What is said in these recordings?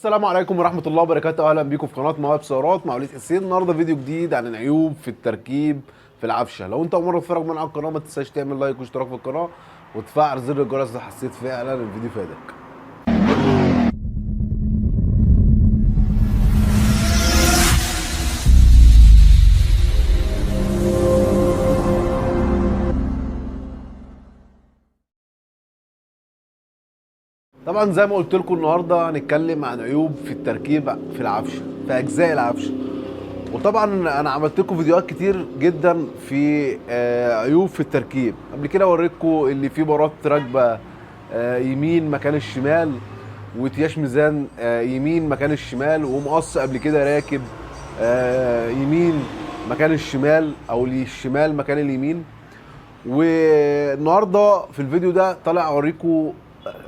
السلام عليكم ورحمة الله وبركاته. أهلا بيكم في قناة مواهب سيارات مع وليد حسين. النهارده فيديو جديد عن العيوب في التركيب في العفشة. لو أنت أول مرة تتفرج معانا على القناة ما تنساش تعمل لايك واشتراك في القناة وتفعل زر الجرس لو حسيت فعلا الفيديو فادك. طبعا زي ما قلت لكم النهارده هنتكلم عن عيوب في التركيب في العفشة، في أجزاء العفشة. وطبعا انا عملت لكم فيديوهات كتير جدا في عيوب في التركيب. قبل كده اوريكم اللي فيه بارات راكبه يمين مكان الشمال، وتياش ميزان يمين مكان الشمال، ومقص قبل كده راكب يمين مكان الشمال او الشمال مكان اليمين. والنهارده في الفيديو ده طالع اوريكم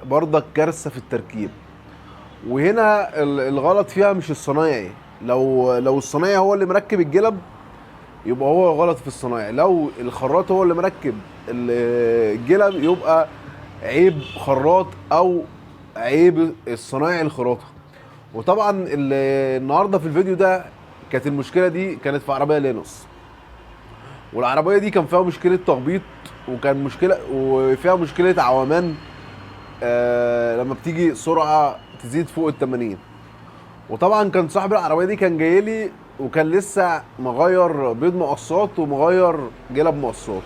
برضك كارثه في التركيب. وهنا الغلط فيها مش الصنايعي. لو الصنايعي هو اللي مركب الجلب يبقى هو غلط في الصنايعي. لو الخراط هو اللي مركب الجلب يبقى عيب خراط او عيب الصنايعي الخراطه. وطبعا النهارده في الفيديو ده كانت المشكله دي كانت في عربيه لينوس، والعربيه دي كان فيها مشكله تخبيط، وكان مشكله وفيها مشكله عومان لما بتيجي سرعه تزيد فوق ال 80. وطبعا كان صاحب العربيه دي كان جاي لي وكان لسه مغير بيض مقصات ومغير جلب مقصات.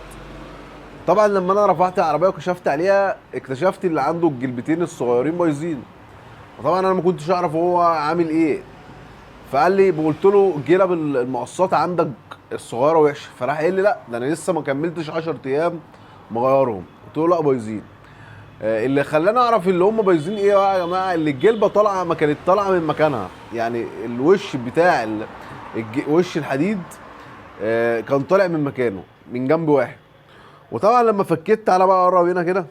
طبعا لما انا رفعت العربيه وكشفت عليها اكتشفت اللي عنده الجلبتين الصغيرين بايظين. وطبعا انا ما كنتش اعرف هو عامل ايه، فقال لي قلت له جلب المقصات عندك الصغيره وحشه، فراح قال لي لا ده انا لسه ما كملتش 10 ايام مغيرهم. قلت له لا بايظين. اللي خلاني اعرف اللي هم بايظين ايه بقى يا جماعه، اللي الجلبه طالعه ما كانت طالعه من مكانها، يعني الوش بتاع وش الحديد كان طالع من مكانه من جنب واحد. وطبعا لما فكيت، تعالى بقى اقرب هنا كده،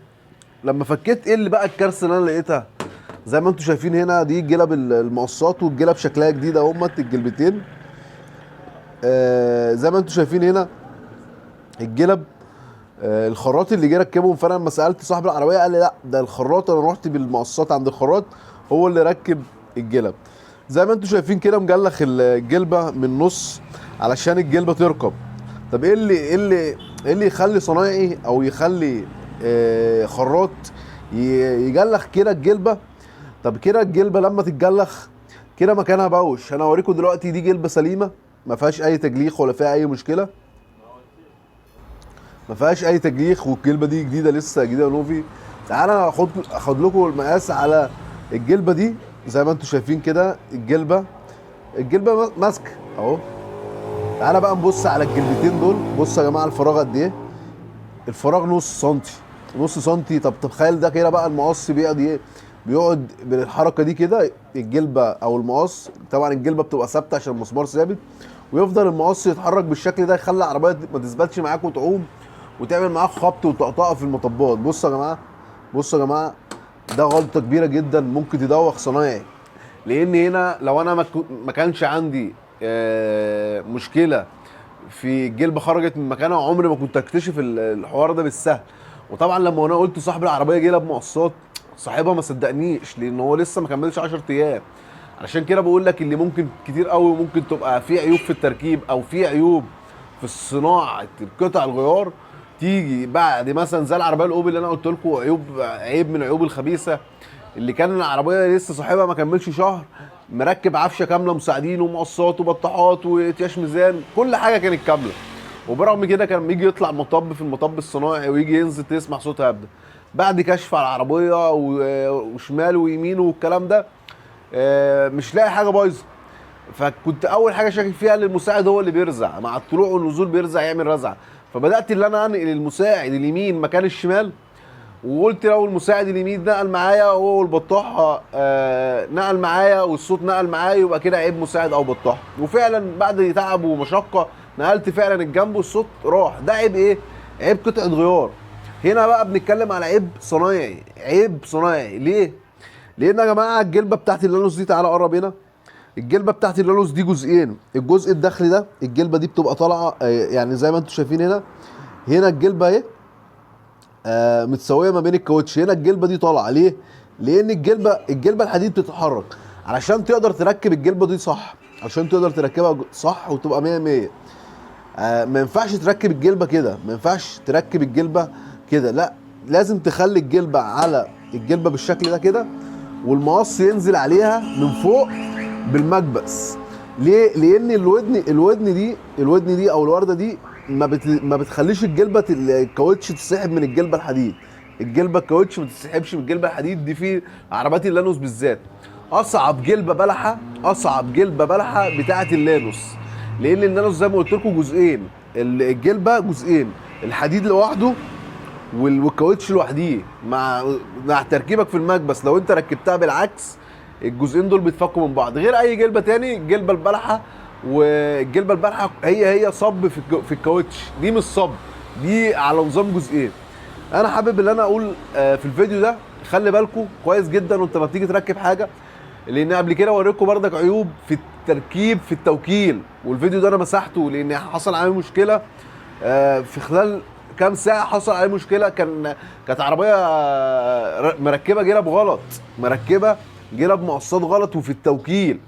لما فكيت ايه اللي بقى الكارثه اللي انا لقيتها؟ زي ما انتم شايفين هنا دي جلب المقصات، والجلب شكلها جديد اهمت الجلبتين. زي ما انتم شايفين هنا الجلب الخراط اللي جه ركبهم. فانا لما سالت صاحب العربيه قال لي لا ده الخراط، انا رحت بالمقصات عند الخراط هو اللي ركب الجلب. زي ما انتم شايفين كده مجلخ الجلبه من النص علشان الجلبه تركب. طب ايه اللي يخلي صنايعي او يخلي خراط يجلخ كده الجلبه؟ طب كده الجلبه لما تتجلخ كده مكانها بوش. انا هوريكم دلوقتي دي جلبه سليمه ما فيهاش اي تجليخ ولا فيها اي مشكله، ما فيهاش اي تجليخ، والجلبه دي جديده لسه جديده نوفي. تعالى اخد لكم المقاس على الجلبه دي. زي ما انتم شايفين كده الجلبه ماسكه اهو. تعالى بقى نبص على الجلبتين دول. بصوا يا جماعه الفراغ قد ايه؟ الفراغ نص سنتي، نص سنتي. طب تخيل ده كده بقى المقص بيقعد ايه؟ بيقعد بالحركه دي كده الجلبه او المقص. طبعا الجلبه بتبقى ثابته عشان المسمار ثابت، ويفضل المقص يتحرك بالشكل ده يخلي العربيه ما تثبتش معاك وتعوم وتعمل معاك خبط وطقطقه في المطبات. بصوا يا جماعه، بصوا يا جماعه، ده غلطه كبيره جدا ممكن تدوخ صنايعي. لان هنا لو انا ما كانش عندي مشكله في الجلبه خرجت من مكانها عمري ما كنت اكتشف الحوار ده بالسهل. وطبعا لما انا قلت صاحب العربيه جلب مقصات صاحبها ما صدقنيش لان هو لسه ما كملش 10 ايام. علشان كده بقول لك اللي ممكن كتير قوي ممكن تبقى في عيوب في التركيب او في عيوب في صناعه القطع الغيار تيجي بعد مثلا زي العربيه الاوبل اللي انا قلت لكم عيب من عيوب الخبيثه، اللي كان العربيه لسه صاحبها ما كملش شهر مركب عفشه كامله مساعدين ومقصات وبطاحات وتياش ميزان، كل حاجه كانت كامله. وبرغم كده كان بيجي يطلع مطب في المطب الصناعي ويجي ينزل تسمع صوت هبده. بعد كشف على العربيه وشمال ويمين والكلام ده مش لاقي حاجه بايظه. فكنت اول حاجه شاكك فيها ان المساعد هو اللي بيرزع مع الطلوع والنزول، بيرزع يعمل رزعه. فبدات ان انا انقل المساعد اليمين مكان الشمال، وقلت لو المساعد اليمين نقل معايا هو والبطاحه نقل معايا والصوت نقل معايا يبقى كده عيب مساعد او بطاحه. وفعلا بعد تعب ومشقه نقلت فعلا الجنب والصوت راح. ده عيب ايه؟ عيب قطعه غيار. هنا بقى بنتكلم على عيب صنايعي. عيب صنايعي ليه؟ لان يا جماعه الجلبه بتاعت اللانوس دي، تعالى قرب هنا، الجلبه بتاعت اللانوس دي جزئين. الجزء الداخلي ده الجلبه دي بتبقى طالعه يعني زي ما انتم شايفين هنا الجلبه اهي متساويه ما بين الكاوتش. هنا الجلبه دي طالعه ليه؟ لان الجلبه الحديد بتتحرك. علشان تقدر تركب الجلبه دي صح، عشان تقدر تركبها صح وتبقى 100 100. ما ينفعش تركب الجلبه كده، ما ينفعش تركب الجلبه كده، لا لازم تخلي الجلبه على الجلبه بالشكل ده كده، والمقص ينزل عليها من فوق بالمكبس. ليه؟ لان الودن دي او الورده دي ما بتخليش الجلبه الكاوتش تسحب من الجلبه الحديد. الجلبه الكاوتش ما تسحبش من الجلبه الحديد دي في عربيات اللانوس بالذات. اصعب جلبه بلحه بتاعه اللانوس، لان اللانوس زي ما قلت لكم جزئين، الجلبه جزئين، الحديد لوحده والكاوتش لوحديه، مع تركيبك في المكبس لو انت ركبتها بالعكس الجزئين دول بيتفكوا من بعض. غير اي جلبه تاني، الجلبه البلحه والجلبه البلحه هي صب في الكاوتش، دي مش صب، دي على نظام جزئين. انا حابب ان انا اقول في الفيديو ده خلي بالكم كويس جدا وانت ما بتيجي تركب حاجه، لان قبل كده وريتكم بردك عيوب في التركيب في التوكيل، والفيديو ده انا مسحته لان حصل عليه مشكله في خلال كام ساعه، حصل عليه مشكله. كانت عربيه مركبه جلب غلط، مركبه جلب مقصات غلط وفي التوكيل،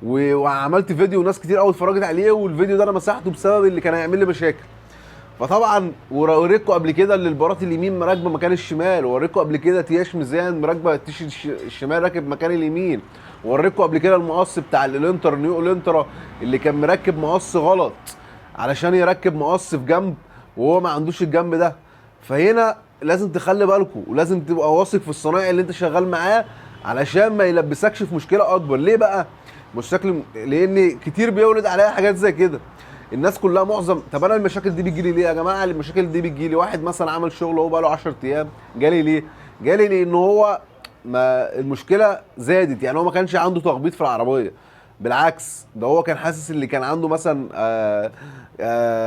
وعملت فيديو وناس كتير قوي اتفرجت عليه، والفيديو ده انا مسحته بسبب اللي كان هيعمل لي مشاكل. فطبعا وريتكم قبل كده اللي البارات اليمين مراكبه مكان الشمال، ووريتكم قبل كده تياش ميزان مراكبه تيش الشمال راكب مكان اليمين، ووريتكم قبل كده المقص بتاع الانتر نيو الانترا اللي كان مركب مقص غلط علشان يركب مقص في جنب وهو ما عندوش الجنب ده. فهنا لازم تخلي بالكم، ولازم تبقى واثق في الصنايعي اللي انت شغال معاه علشان ما يلبسكش في مشكله اكبر. ليه بقى مشاكل؟ لان كتير بيولد عليها حاجات زي كده. الناس كلها معظم، طب انا المشاكل دي بتجيلي ليه يا جماعه؟ المشاكل دي بتجيلي واحد مثلا عمل شغل هو بقى له 10 ايام، جالي ليه؟ جالي لان هو ما المشكله زادت، يعني هو ما كانش عنده تخبيط في العربيه، بالعكس ده هو كان حاسس اللي كان عنده مثلا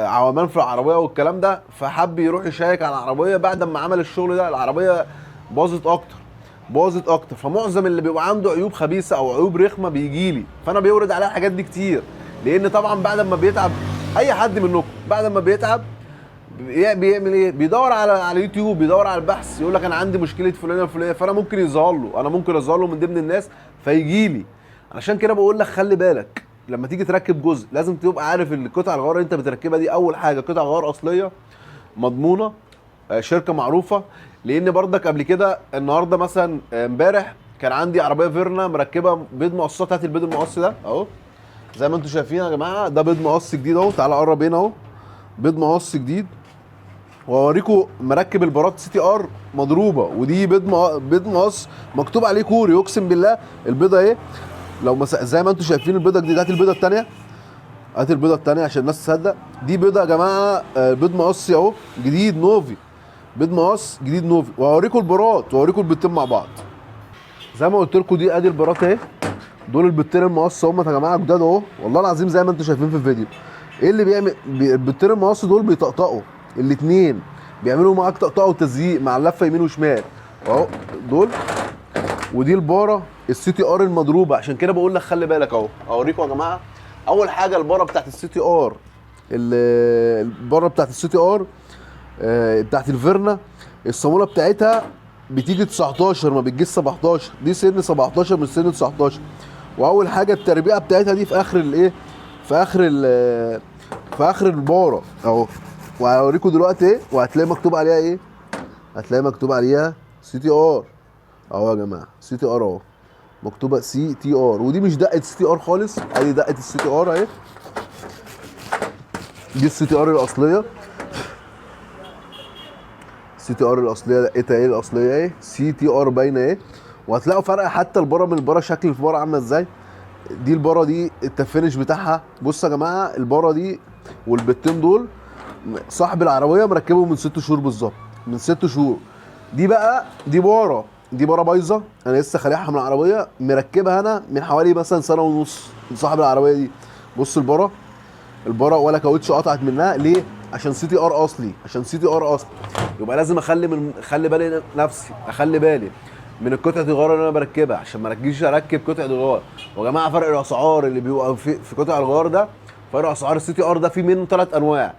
عومان في العربيه والكلام ده، فحب يروح يشيك على العربيه. بعد ما عمل الشغل ده العربيه باظت اكتر. فمعظم اللي بيبقى عنده عيوب خبيثه او عيوب رخمه بيجيلي، فانا بيورد عليها الحاجات دي كتير، لان طبعا بعد ما بيتعب اي حد منكم بعد ما بيتعب بيعمل ايه؟ بيدور على يوتيوب، بيدور على البحث، يقول لك انا عندي مشكله فلانه الفلانيه، فانا ممكن يظهر له، انا ممكن اظهر له من ضمن الناس فيجي لي. علشان كده بقول لك خلي بالك لما تيجي تركب جزء لازم تبقى عارف القطع الغيار اللي انت بتركبها دي اول حاجه قطع غيار اصليه مضمونه، شركه معروفه. لان برضك قبل كده النهارده مثلا امبارح كان عندي عربيه فيرنا مركبه بيض مقصات، هات البيض المقص ده اهو زي ما انتم شايفين يا جماعه، ده بيض مقص جديد اهو، تعالى قرب هنا اهو، بيض مقص جديد. واوريكم مركب البارات سي تي ار مضروبه، ودي بيض مقص مكتوب عليه كوري، اقسم بالله البيضه اهي لو زي ما انتم شايفين البيضه جديده. هات البيضه الثانيه، هات البيضه الثانيه عشان الناس تصدق، دي بيضه يا جماعه بيض مقص اهو جديد نوفي، بيض مقص جديد نوفي. وهوريكم البارات واوريكم البيضتين مع بعض زي ما قلت لكم. دي ادي البارات اهي، دول البيضتين المقص هم يا جماعه جداد اهو والله العظيم زي ما انتم شايفين في الفيديو. ايه اللي بيعمل البيضتين المقص دول؟ بيطقطقوا الاثنين، بيعملوا معاك طقطقه وتزييق مع اللفه يمين وشمال اهو دول. ودي الباره السي تي ار المضروبه، عشان كده بقول لك خلي بالك اهو. اوريكم يا جماعه اول حاجه الباره بتاعت السي تي ار، الباره بتاعت السي تي ار بتاعت الفيرنا الصاموله بتاعتها بتيجي 19 ما بتجيش 17، دي سن 17 من سن 19. واول حاجه التربيعه بتاعتها دي في اخر الايه، في اخر الباره اهو. وهوريكم دلوقتي ايه، وهتلاقي مكتوب عليها ايه، هتلاقي مكتوب عليها سي تي ار اهو يا جماعه، سي تي ار اهو مكتوبه سي تي ار. ودي مش دقه سي تي ار خالص، ادي دقه السي تي ار اهي، دي السي تي ار الاصليه، سي تي ار الاصليه دقتها ايه الاصليه اهي، سي تي ار باينه اهي. وهتلاقوا فرق حتى الباره من الباره، شكل الباره عامله ازاي. دي الباره دي التفينش بتاعها، بصوا يا جماعه الباره دي والبتين دول صاحب العربيه مركبهم من 6 شهور بالظبط، من 6 شهور. دي بقى دي باره بايظه، انا لسه خالعها من العربيه مركبها انا من حوالي مثلا سنه ونص من صاحب العربيه دي. بص الباره ولا كاوتش قطعت منها، ليه؟ عشان سي تي ار اصلي، عشان سي تي ار اصلي. يبقى لازم اخلي بالي نفسي، اخلي بالي من القطعه الغيار اللي انا بركبها عشان ما اجيش اركب قطعه غيار. ويا جماعه فرق الاسعار اللي بيبقى في قطع الغيار ده، فرق اسعار السي تي ار ده في منه 3 انواع،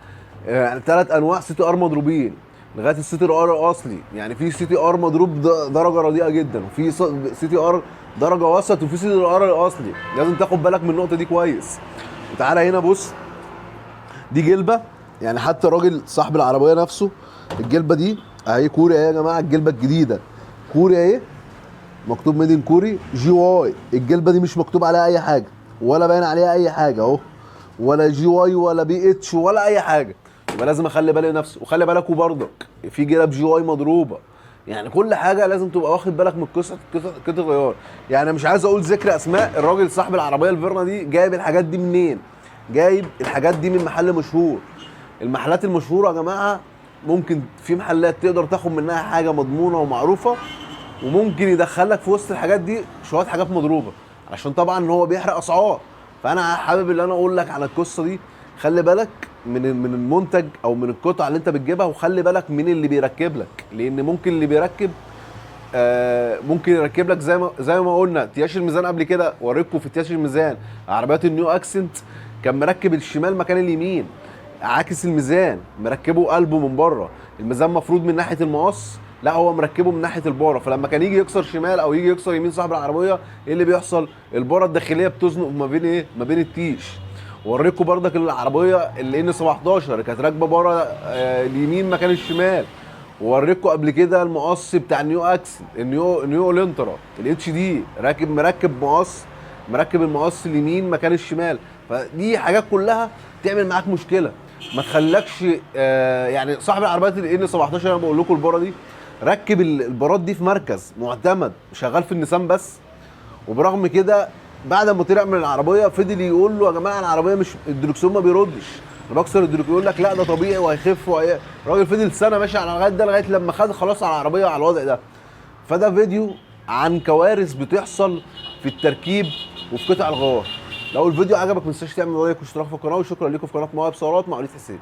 يعني 3 انواع سي تي ار مضروبين. لغايه السي تي ار الاصلي. يعني في سي تي ار مضروب درجه رديئه جدا، وفي سي تي ار درجه وسط، وفي سي تي ار الاصلي. لازم تاخد بالك من النقطه دي كويس. وتعالى هنا بص، دي جلبه، يعني حتى الراجل صاحب العربيه نفسه الجلبه دي اهي كوري اهي يا جماعه، الجلبه الجديده كوري اهي، مكتوب ميدين كوري جي واي. الجلبه دي مش مكتوب عليها اي حاجه ولا باين عليها اي حاجه اهو، ولا جي واي ولا بي اتش ولا اي حاجه. يبقى لازم اخلي بالي نفسي. وخلي بالكوا برضك في جلب جي واي مضروبه. يعني كل حاجه لازم تبقى واخد بالك من قطع غيار. يعني مش عايز اقول ذكر اسماء، الراجل صاحب العربيه الفيرنا دي جايب الحاجات دي منين؟ جايب الحاجات دي من محل مشهور. المحلات المشهوره يا جماعه ممكن في محلات تقدر تاخد منها حاجه مضمونه ومعروفه، وممكن يدخلك في وسط الحاجات دي شويه حاجات مضروبه، عشان طبعا هو بيحرق اسعار. فانا حابب ان انا اقول لك على القصه دي. خلي بالك من المنتج او من القطع اللي انت بتجيبها، وخلي بالك من اللي بيركب لك، لان ممكن اللي بيركب ممكن يركب لك زي ما قلنا تياش الميزان قبل كده. وريكم في تياش الميزان عربيات النيو اكسنت كان مركب الشمال مكان اليمين، عاكس الميزان، مركبه قلبه من بره. الميزان مفروض من ناحيه المقص، لا هو مركبه من ناحيه الباره. فلما كان يجي يكسر شمال او يجي يكسر يمين صاحب العربيه، ايه اللي بيحصل؟ الباره الداخليه بتزنق ما بين ايه؟ ما بين التيش. ووريكم بردك العربيه اللي ان 17 كانت راكبه بره اليمين مكان الشمال. ووريكم قبل كده المقص بتاع النيو اكسل، النيو الانترا الاتش دي مركب مقص، مركب المقص اليمين مكان الشمال. فدي حاجات كلها تعمل معاك مشكله. ما تخلكش يعني صاحب العربيات الان 17 انا بقول لكم الباره دي ركب البارات دي في مركز معتمد شغال في النيسان بس. وبرغم كده بعد ما طلع من العربيه فضل يقول له يا جماعه العربيه مش الدركسيون ما بيردش، انا بكسر الدركسيون. يقول لك لا ده طبيعي وهيخف الراجل فضل سنه ماشي على لغايه ده، لغايه لما خد خلاص على العربيه على الوضع ده. فده فيديو عن كوارث بتحصل في التركيب وفي قطع الغيار. لو الفيديو عجبك ما تنساش تعمل لايك واشتراك في القناه، وشكرا لكم في قناه مواهب ثروت مع وليد حسين.